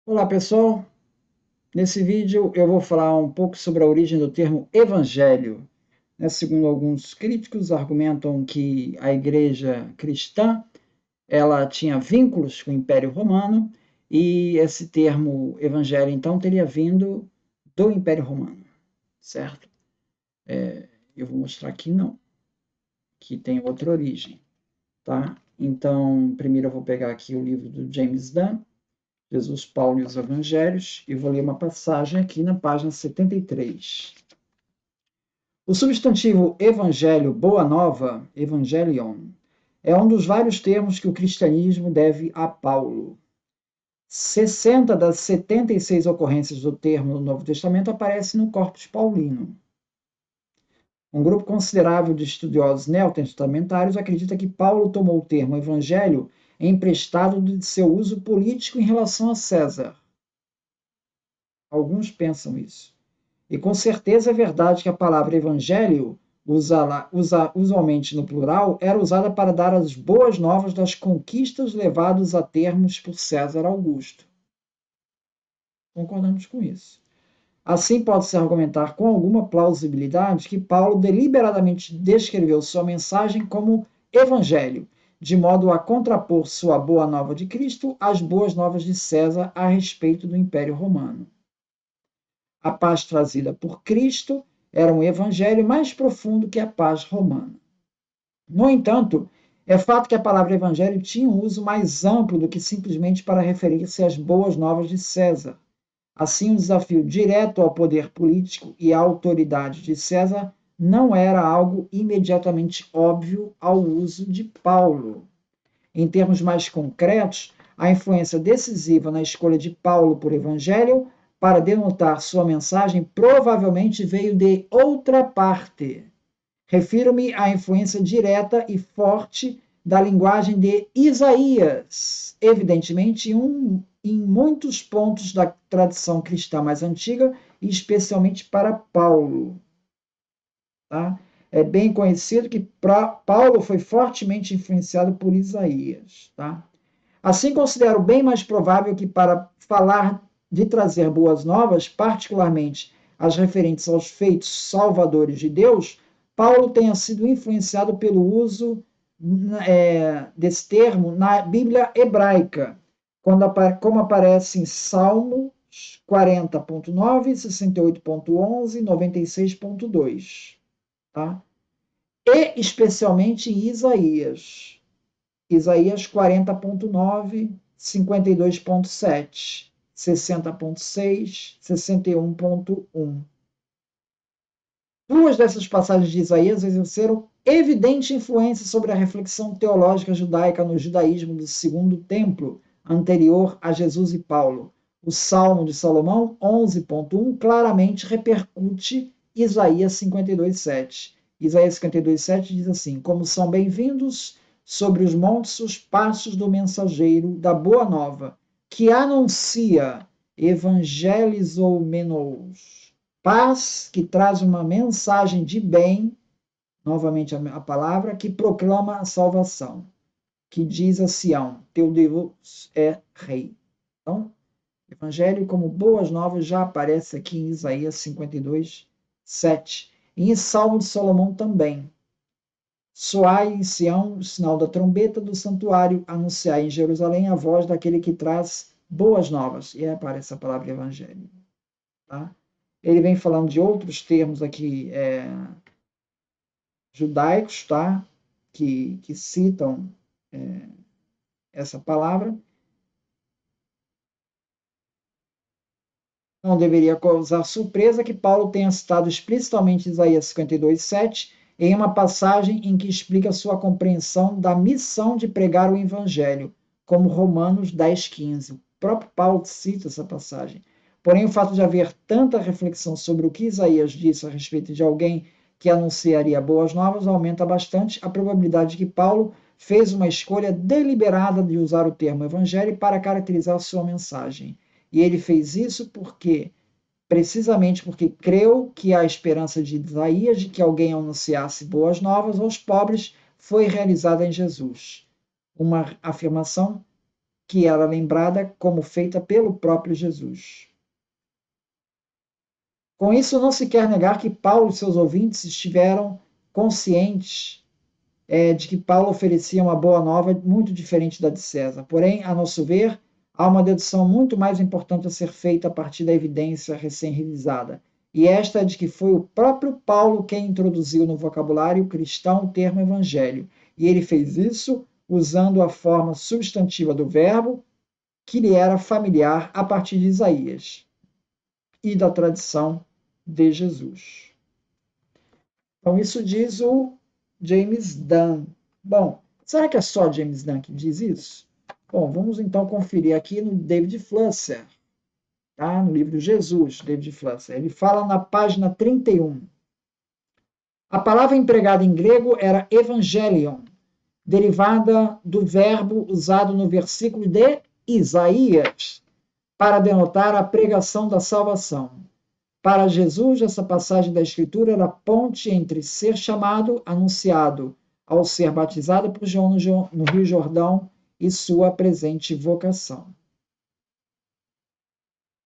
Olá pessoal, nesse vídeo eu vou falar um pouco sobre a origem do termo evangelho. Segundo alguns críticos, argumentam que a igreja cristã ela tinha vínculos com o Império Romano e esse termo evangelho então teria vindo do Império Romano, certo? Eu vou mostrar aqui não, que tem outra origem, tá? Então, primeiro eu vou pegar aqui o livro do James Dunn, Jesus, Paulo e os Evangelhos, e vou ler uma passagem aqui na página 73. O substantivo evangelho, boa nova, evangelion, é um dos vários termos que o cristianismo deve a Paulo. 60 das 76 ocorrências do termo no Novo Testamento aparecem no Corpus Paulino. Um grupo considerável de estudiosos neotestamentários acredita que Paulo tomou o termo evangelho emprestado de seu uso político em relação a César. Alguns pensam isso. E com certeza é verdade que a palavra evangelho, usualmente no plural, era usada para dar as boas novas das conquistas levadas a termos por César Augusto. Concordamos com isso. Assim, pode-se argumentar com alguma plausibilidade que Paulo deliberadamente descreveu sua mensagem como evangelho, de modo a contrapor sua boa nova de Cristo às boas novas de César a respeito do Império Romano. A paz trazida por Cristo era um evangelho mais profundo que a paz romana. No entanto, é fato que a palavra evangelho tinha um uso mais amplo do que simplesmente para referir-se às boas novas de César. Assim, o desafio direto ao poder político e à autoridade de César não era algo imediatamente óbvio ao uso de Paulo. Em termos mais concretos, a influência decisiva na escolha de Paulo por evangelho para denotar sua mensagem provavelmente veio de outra parte. Refiro-me à influência direta e forte da linguagem de Isaías, evidentemente em muitos pontos da tradição cristã mais antiga, e especialmente para Paulo. Tá? É bem conhecido que Paulo foi fortemente influenciado por Isaías. Tá? Assim, considero bem mais provável que, para falar de trazer boas novas, particularmente as referentes aos feitos salvadores de Deus, Paulo tenha sido influenciado pelo uso desse termo na Bíblia hebraica, como aparece em Salmos 40.9, 68.11 e 96.2. Tá? E especialmente em Isaías. Isaías 40.9, 52.7, 60.6, 61.1. Duas dessas passagens de Isaías exerceram evidente influência sobre a reflexão teológica judaica no judaísmo do Segundo Templo, anterior a Jesus e Paulo. O Salmo de Salomão 11.1 claramente repercute Isaías 52.7. Isaías 52.7 diz assim: como são bem-vindos sobre os montes os passos do mensageiro da boa nova, que anuncia, evangelizou menos, paz, que traz uma mensagem de bem, novamente a palavra, que proclama a salvação, que diz a Sião, teu Deus é rei. Então, evangelho como boas novas já aparece aqui em Isaías 52, 7. E em Salmo de Salomão também. Soai em Sião o sinal da trombeta do santuário, anunciai em Jerusalém a voz daquele que traz boas novas. E aí aparece a palavra evangelho. Tá? Ele vem falando de outros termos aqui judaicos, tá? Que citam essa palavra. Não deveria causar surpresa que Paulo tenha citado explicitamente Isaías 52:7 em uma passagem em que explica sua compreensão da missão de pregar o evangelho, como Romanos 10:15. O próprio Paulo cita essa passagem. Porém, o fato de haver tanta reflexão sobre o que Isaías disse a respeito de alguém que anunciaria boas novas aumenta bastante a probabilidade de que Paulo fez uma escolha deliberada de usar o termo evangelho para caracterizar sua mensagem. E ele fez isso precisamente porque creu que a esperança de Isaías de que alguém anunciasse boas novas aos pobres foi realizada em Jesus. Uma afirmação que era lembrada como feita pelo próprio Jesus. Com isso, não se quer negar que Paulo e seus ouvintes estiveram conscientes de que Paulo oferecia uma boa nova muito diferente da de César. Porém, a nosso ver, há uma dedução muito mais importante a ser feita a partir da evidência recém-revisada. E esta é de que foi o próprio Paulo quem introduziu no vocabulário cristão o termo evangelho. E ele fez isso usando a forma substantiva do verbo que lhe era familiar a partir de Isaías e da tradição de Jesus. Então, isso diz o James Dunn. Bom, será que é só James Dunn que diz isso? Bom, vamos então conferir aqui no David Flusser, tá? No livro Jesus, David Flusser. Ele fala na página 31. A palavra empregada em grego era evangelion, derivada do verbo usado no versículo de Isaías, para denotar a pregação da salvação. Para Jesus, essa passagem da Escritura era a ponte entre ser chamado, anunciado, ao ser batizado por João no Rio Jordão e sua presente vocação.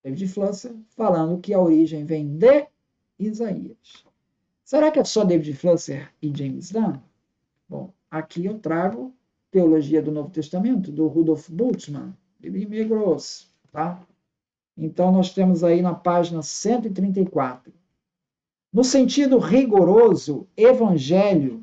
David Flusser falando que a origem vem de Isaías. Será que é só David Flusser e James Dunn? Bom, aqui eu trago Teologia do Novo Testamento, do Rudolf Bultmann, livro meio grosso, tá? Então, nós temos aí na página 134. No sentido rigoroso, evangelho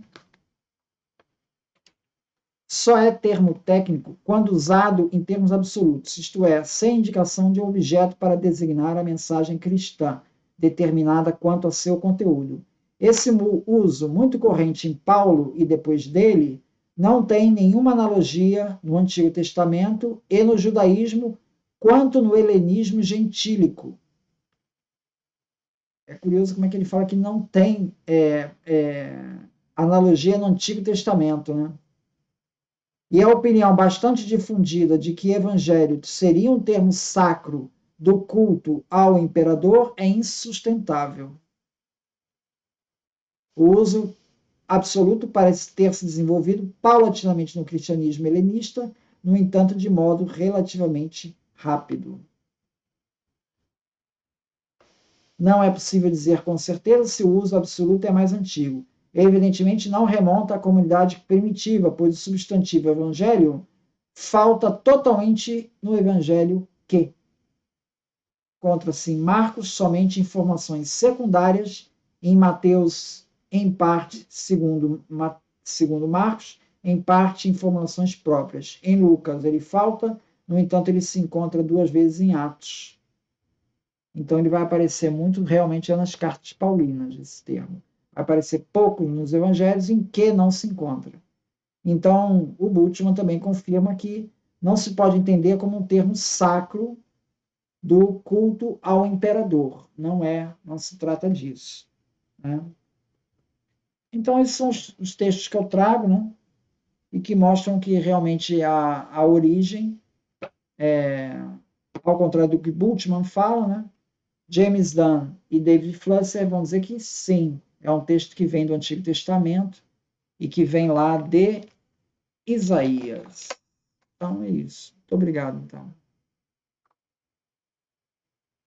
só é termo técnico quando usado em termos absolutos, isto é, sem indicação de objeto para designar a mensagem cristã, determinada quanto a seu conteúdo. Esse uso muito corrente em Paulo e depois dele não tem nenhuma analogia no Antigo Testamento e no judaísmo quanto no helenismo gentílico. É curioso como é que ele fala que não tem analogia no Antigo Testamento, né? E a opinião bastante difundida de que evangelho seria um termo sacro do culto ao imperador é insustentável. O uso absoluto parece ter se desenvolvido paulatinamente no cristianismo helenista, no entanto, de modo relativamente rápido. Não é possível dizer com certeza se o uso absoluto é mais antigo. Evidentemente, não remonta à comunidade primitiva, pois o substantivo evangelho falta totalmente no evangelho que. Encontra-se em Marcos somente informações secundárias, em Mateus, em parte, segundo Marcos, em parte, informações próprias. Em Lucas, ele falta, no entanto, ele se encontra 2 vezes em Atos. Então, ele vai aparecer muito realmente nas cartas paulinas, esse termo. Vai aparecer pouco nos evangelhos, em que não se encontra. Então, o Bultmann também confirma que não se pode entender como um termo sacro do culto ao imperador. Não se trata disso. Né? Então, esses são os textos que eu trago, né? E que mostram que realmente a origem, ao contrário do que Bultmann fala, né? James Dunn e David Flusser vão dizer que sim, é um texto que vem do Antigo Testamento e que vem lá de Isaías. Então é isso. Muito obrigado, então.